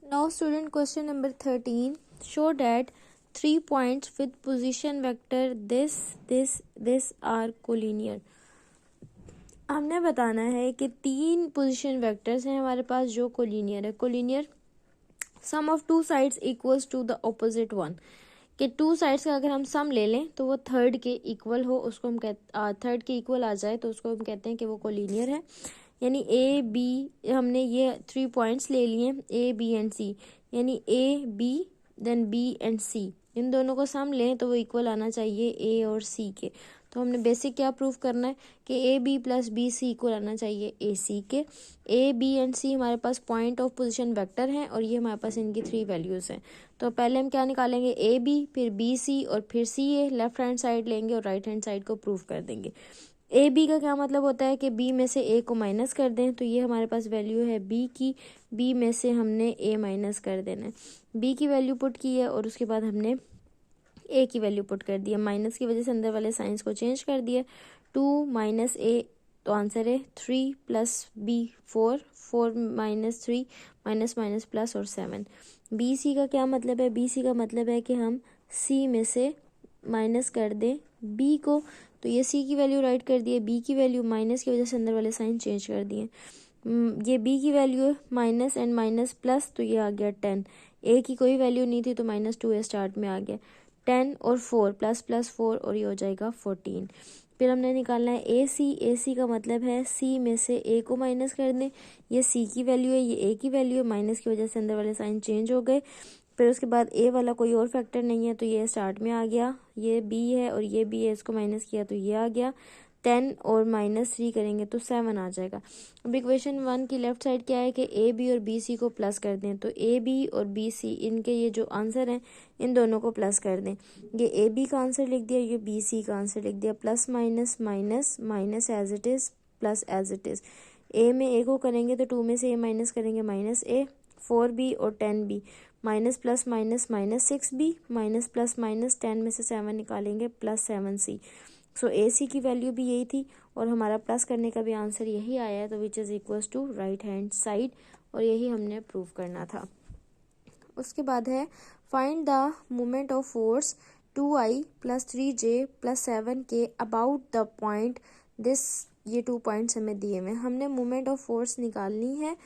Now student question number 13. Show that 3 points with position vector this are collinear. हमने बताना है कि 3 position vectors हैं हमारे पास जो कोलिनियर है. Collinear sum of 2 sides equals to the opposite one. कि 2 साइड्स का अगर हम सम ले लें तो वो थर्ड के इक्वल हो, उसको हम थर्ड के इक्वल आ जाए तो उसको हम कहते हैं कि वो कोलिनियर है. यानी ए बी, हमने ये 3 पॉइंट्स ले लिए ए बी एंड सी, यानी A B then B and C, इन दोनों को सम लें तो वो इक्वल आना चाहिए ए और सी के. तो हमने बेसिक क्या प्रूफ करना है कि A B plus B C equal आना चाहिए ए सी के. ए बी एंड सी हमारे पास पॉइंट ऑफ पोजीशन वेक्टर हैं और ये हमारे पास इनकी 3 वैल्यूज़ हैं. तो पहले हम क्या निकालेंगे, ए बी, फिर बी सी और फिर सी ए. लेफ्ट हैंड साइड लेंगे और राइट हैंड साइड को प्रूफ कर देंगे. ए बी का क्या मतलब होता है कि बी में से ए को माइनस कर दें, तो ये हमारे पास वैल्यू है बी की. बी में से हमने ए माइनस कर देना है. बी की वैल्यू पुट की है और उसके बाद हमने ए की वैल्यू पुट कर दिया. माइनस की वजह से अंदर वाले साइंस को चेंज कर दिया. 2 माइनस ए, तो आंसर है 3 plus B 4, 4 minus 3 minus minus plus और 7. बी सी का क्या मतलब है, बी सी का मतलब है कि हम सी में से माइनस कर दें बी को, तो ये सी की वैल्यू राइट कर दिए. बी की वैल्यू माइनस की वजह से अंदर वाले साइन चेंज कर दिए. ये बी की वैल्यू है माइनस एंड माइनस प्लस, तो ये आ गया 10. ए की कोई वैल्यू नहीं थी तो -2 स्टार्ट में आ गया. 10 और 4 प्लस प्लस 4 और ये हो जाएगा 14. फिर हमने निकालना है ए सी. ए सी का मतलब है सी में से ए को माइनस कर दें. ये सी की वैल्यू है, ये ए की वैल्यू है, माइनस की वजह से अंदर वाले साइन चेंज हो गए. फिर उसके बाद ए वाला कोई और फैक्टर नहीं है तो ये स्टार्ट में आ गया. ये बी है और ये बी है, इसको माइनस किया तो ये आ गया. 10 और -3 करेंगे तो 7 आ जाएगा. अब इक्वेशन 1 की लेफ्ट साइड क्या है कि ए बी और बी सी को प्लस कर दें. तो ए बी और बी सी इनके ये जो आंसर हैं इन दोनों को प्लस कर दें. ये ए बी का आंसर लिख दिया, ये बी सी का आंसर लिख दिया. Plus minus minus minus as it is plus as it is. A में ए को करेंगे तो 2 में से ए माइनस करेंगे माइनस ए. 4b और 10b, minus plus minus minus 6b, minus plus minus 10 में से 7 निकालेंगे प्लस 7c. सो ए सी की वैल्यू भी यही थी और हमारा प्लस करने का भी आंसर यही आया है, तो which is equals to right hand side, और यही हमने प्रूव करना था. उसके बाद है find the moment of force 2i plus 3j plus 7k about the point this. ये 2 पॉइंट्स हमें दिए हुए. हमने मोमेंट ऑफ फोर्स निकालनी है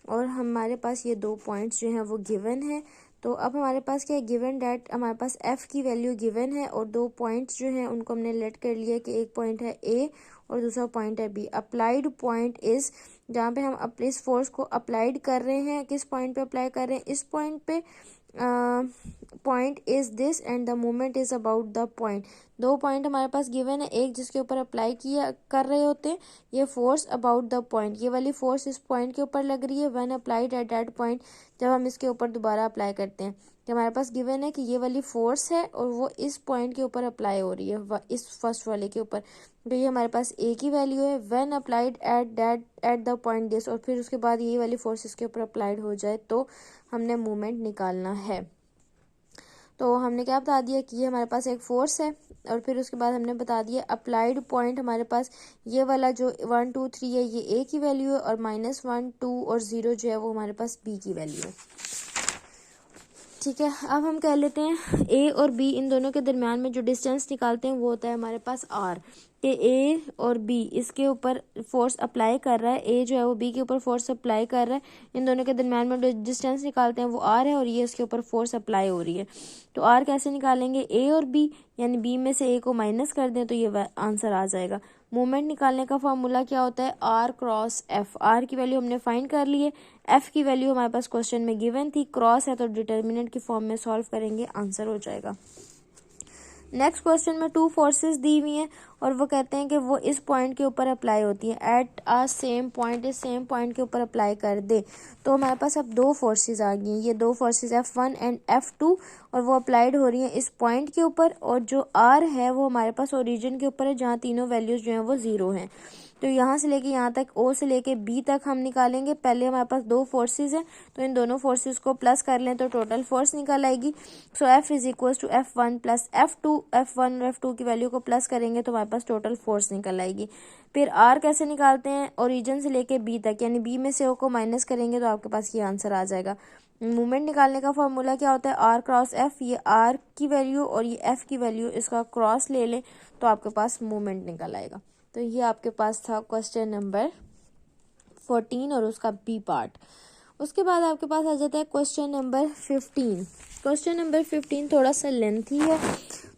और हमारे पास ये 2 पॉइंट्स जो हैं वो गिवन है. तो अब हमारे पास क्या है, गिवन डैट हमारे पास एफ की वैल्यू गिवन है और 2 पॉइंट्स जो हैं उनको हमने लेट कर लिया कि एक पॉइंट है ए और दूसरा पॉइंट है बी. अप्लाइड पॉइंट इज, जहाँ पे हम इस फोर्स को अप्लाइड कर रहे हैं, किस पॉइंट पे अप्लाई कर रहे हैं, इस पॉइंट पे. Point is this and the moment is about the point. 2 point हमारे पास गिवन है, एक जिसके ऊपर अप्लाई किया कर रहे होते हैं ये फोर्स अबाउट द पॉइंट. ये वाली फोर्स इस पॉइंट के ऊपर लग रही है when applied at that point, जब हम इसके ऊपर दोबारा अप्लाई करते हैं. कि हमारे पास गिवन है कि ये वाली फोर्स है और वो इस पॉइंट के ऊपर अप्लाई हो रही है इस फर्स्ट वाले के ऊपर. तो ये हमारे पास ए की वैल्यू है when applied at the point this, और फिर उसके बाद ये वाली फोर्स इसके ऊपर अप्लाइड हो जाए तो हमने मूवमेंट निकालना है. तो हमने क्या बता दिया कि ये हमारे पास एक फोर्स है और फिर उसके बाद हमने बता दिया अप्लाइड पॉइंट हमारे पास ये वाला जो 1 2 3 है ये ए की वैल्यू है और -1 2 और 0 जो है वो हमारे पास बी की वैल्यू है. ठीक है, अब हम कह लेते हैं ए और बी इन दोनों के दरमियान में जो डिस्टेंस निकालते हैं वो होता है हमारे पास आर. कि ए और बी इसके ऊपर फोर्स अप्लाई कर रहा है, ए जो है वो बी के ऊपर फोर्स अप्लाई कर रहा है, इन दोनों के दरमियान में जो डिस्टेंस निकालते हैं वो आर है और ये इसके ऊपर फोर्स अप्लाई हो रही है. तो आर कैसे निकालेंगे, ए और बी, यानी बी में से ए को माइनस कर दें तो ये आंसर आ जाएगा. मूवमेंट निकालने का फॉर्मूला क्या होता है, आर क्रॉस एफ. आर की वैल्यू हमने फाइंड कर ली है, एफ की वैल्यू हमारे पास क्वेश्चन में गिवन थी, क्रॉस है तो डिटर्मिनेंट की फॉर्म में सॉल्व करेंगे, आंसर हो जाएगा. नेक्स्ट क्वेश्चन में 2 फोर्सेस दी हुई हैं और वो कहते हैं कि वो इस पॉइंट के ऊपर अप्लाई होती हैं एट अ सेम पॉइंट, इस सेम पॉइंट के ऊपर अप्लाई कर दे. तो हमारे पास अब 2 फोर्सेस आ गई हैं, ये 2 फोर्सेस F1 एंड F2 और वो अप्लाइड हो रही हैं इस पॉइंट के ऊपर, और जो R है वो हमारे पास ओरिजिन के ऊपर है जहाँ तीनों वैल्यूज जो हैं वो 0 हैं. तो यहाँ से लेके यहाँ तक ओ से लेके बी तक हम निकालेंगे। पहले हमारे पास दो फोर्सेस हैं, तो इन दोनों फोर्सेस को प्लस कर लें तो टोटल फोर्स निकल आएगी। So F is equal to F1 plus F2, F1 और F2 की वैल्यू को प्लस करेंगे तो हमारे पास टोटल फोर्स निकल आएगी। फिर R कैसे निकालते हैं, ओरिजिन से लेके बी तक, यानी बी में से ओ को माइनस करेंगे तो आपके पास ये आंसर आ जाएगा। मूवमेंट निकालने का फॉर्मूला क्या होता है, आर क्रॉस एफ। ये आर की वैल्यू और ये एफ की वैल्यू, इसका क्रॉस ले लें तो आपके पास मूवमेंट निकल आएगा। तो ये आपके पास था क्वेश्चन नंबर 14 और उसका बी पार्ट। उसके बाद आपके पास आ जाता है क्वेश्चन नंबर 15। क्वेश्चन नंबर 15 थोड़ा सा लेंथी है,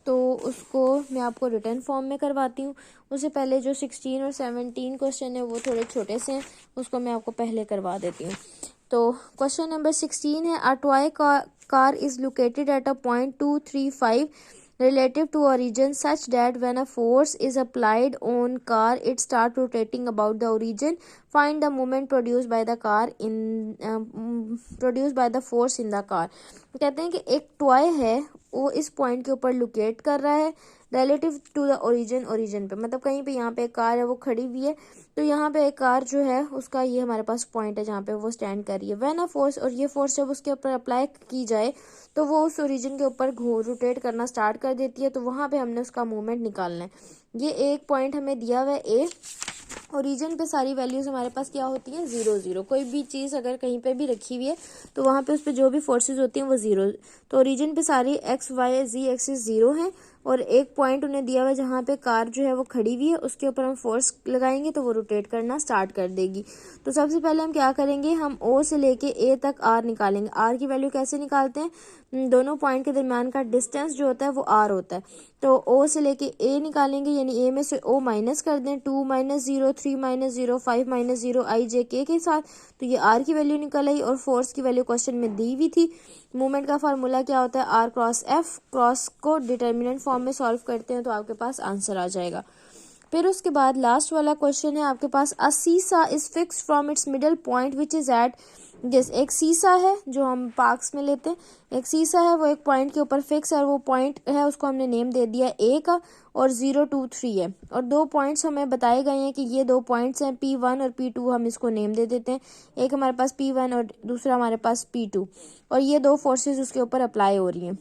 तो उसको मैं आपको रिटर्न फॉर्म में करवाती हूँ। उससे पहले जो 16 और 17 क्वेश्चन है वो थोड़े छोटे से हैं, उसको मैं आपको पहले करवा देती हूँ। तो क्वेश्चन नंबर 16 है, a toy car is located at a point 235 relative to origin such that when a force is applied on car it start rotating about the origin. Find the moment produced by the car produced by the force in the car. कहते हैं कि एक toy है, वो इस point के ऊपर locate कर रहा है रिलेटिव टू द ओरिजिन पे, मतलब कहीं पे यहाँ पे एक कार है वो खड़ी हुई है, तो यहाँ पे एक कार जो है उसका ये हमारे पास पॉइंट है जहाँ पे वो स्टैंड कर रही है। व्हेन अ फोर्स, और ये फोर्स जब उसके ऊपर अप्लाई की जाए तो वो उस ओरिजिन के ऊपर रोटेट करना स्टार्ट कर देती है, तो वहाँ पे हमने उसका मूवमेंट निकालना है। ये एक पॉइंट हमें दिया हुआ है ए, ओरिजिन पे सारी वैल्यूज हमारे पास क्या होती है, 0 0। कोई भी चीज़ अगर कहीं पे भी रखी हुई है तो वहाँ पे उस पर जो भी फोर्सेस होती हैं वो 0, तो ओरिजिन पे सारी एक्स वाई जी एक्सिस 0 हैं, और एक पॉइंट उन्हें दिया हुआ है जहाँ पे कार जो है वो खड़ी हुई है, उसके ऊपर हम फोर्स लगाएंगे तो वो रोटेट करना स्टार्ट कर देगी। तो सबसे पहले हम क्या करेंगे, हम ओ से लेके ए तक आर निकालेंगे। आर की वैल्यू कैसे निकालते हैं, दोनों पॉइंट के दरमियान का डिस्टेंस जो होता है वो आर होता है। तो ओ से लेके ए निकालेंगे, यानी ए में से ओ माइनस कर दें, 2 - 0, 3 - 0, 5 - 0 आई जे के साथ, तो ये आर की वैल्यू निकल आई। और फोर्स की वैल्यू क्वेश्चन में दी हुई थी। मूवमेंट का फार्मूला क्या होता है, आर क्रॉस एफ। क्रॉस को डिटर्मिनेंट फॉर्म में सॉल्व करते हैं तो आपके पास आंसर आ जाएगा। फिर उसके बाद लास्ट वाला क्वेश्चन है आपके पास, a seesaw is fixed from its middle point which is at, जैसे एक सीसा है जो हम पार्क्स में लेते हैं, एक सीसा है वो एक पॉइंट के ऊपर फिक्स है, और वो पॉइंट है उसको हमने नेम दे दिया ए का, और 0 2 3 है, और दो पॉइंट्स हमें बताए गए हैं कि ये दो पॉइंट्स हैं P1 और P2, हम इसको नेम दे देते हैं। एक हमारे पास P1 और दूसरा हमारे पास P2, और ये दो फोर्सेस उसके ऊपर अप्लाई हो रही हैं।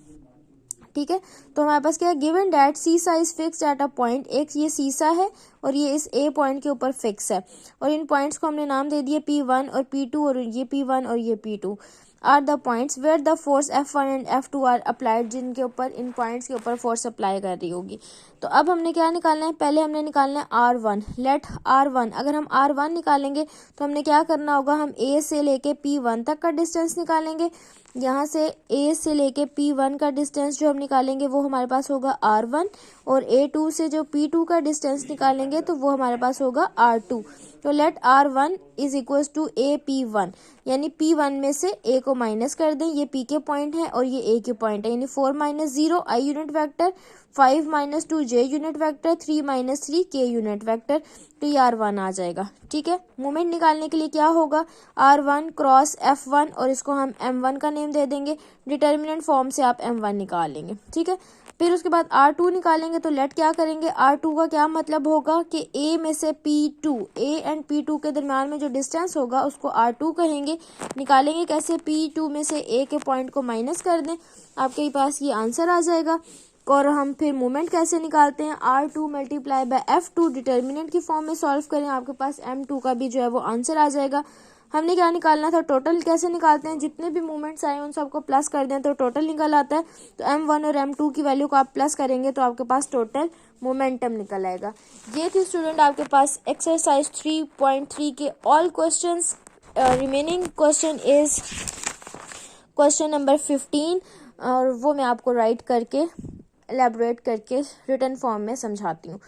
ठीक है, तो हमारे पास क्या है, गिवन डैट सीसा is fixed at a point, एक ये सीसा है और ये इस ए पॉइंट के ऊपर फिक्स है, और इन पॉइंट्स को हमने नाम दे दिए P1 और P2, और ये P1 और ये P2 are the points where the force F1 and F2 are applied, जिनके ऊपर इन पॉइंट्स के ऊपर फोर्स अप्लाई कर रही होगी। तो अब हमने क्या निकालना है, पहले हमने निकालना है R1। लेट R1, अगर हम R1 निकालेंगे तो हमने क्या करना होगा, हम A से लेके P1 तक का डिस्टेंस निकालेंगे। यहाँ से A से लेके P1 का डिस्टेंस जो हम निकालेंगे वो हमारे पास होगा R1, और A2 से जो P2 का डिस्टेंस निकालेंगे तो वो हमारे पास होगा R2। तो late R1 is equal to AP1, यानी P1 में से A को माइनस कर दें, ये P के पॉइंट है और ये A के पॉइंट है, यानी 4 - 0 I unit vector, 5 - 2 J unit vector, 3 - 3 K unit vector, तो ये R1 आ जाएगा। ठीक है, मूवमेंट निकालने के लिए क्या होगा, R1 क्रॉस F1, और इसको हम M1 का नेम दे देंगे। डिटर्मिनेंट फॉर्म से आप M1 निकाल लेंगे। ठीक है, फिर उसके बाद R2 निकालेंगे, तो लेट क्या करेंगे, R2 का क्या मतलब होगा कि A में से P2, A एंड P2 के दरम्यान में जो डिस्टेंस होगा उसको R2 कहेंगे। निकालेंगे कैसे, P2 में से A के पॉइंट को माइनस कर दें, आपके पास ये आंसर आ जाएगा। और हम फिर मूवमेंट कैसे निकालते हैं, R2 multiply by F2, determinant की फॉर्म में सॉल्व करें, आपके पास M2 का भी जो है वो आंसर आ जाएगा। हमने क्या निकालना था, टोटल कैसे निकालते हैं, जितने भी मूवमेंट्स आए उन सबको प्लस कर दें तो टोटल निकल आता है। तो M1 और M2 की वैल्यू को आप प्लस करेंगे तो आपके पास टोटल मोमेंटम निकल आएगा। ये थी स्टूडेंट आपके पास एक्सरसाइज 3.3 के all questions. Remaining question is question number 15, और वो मैं आपको राइट करके एलेबोरेट करके रिटन फॉर्म में समझाती हूँ।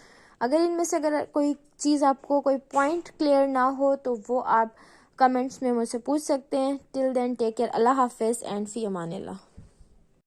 अगर इनमें से अगर कोई चीज़ आपको कोई पॉइंट क्लियर ना हो तो वो आप कमेंट्स में मुझसे पूछ सकते हैं। टिल देन टेक केयर, अल्लाह हाफिज़ एंड फी अमानिल्लाह।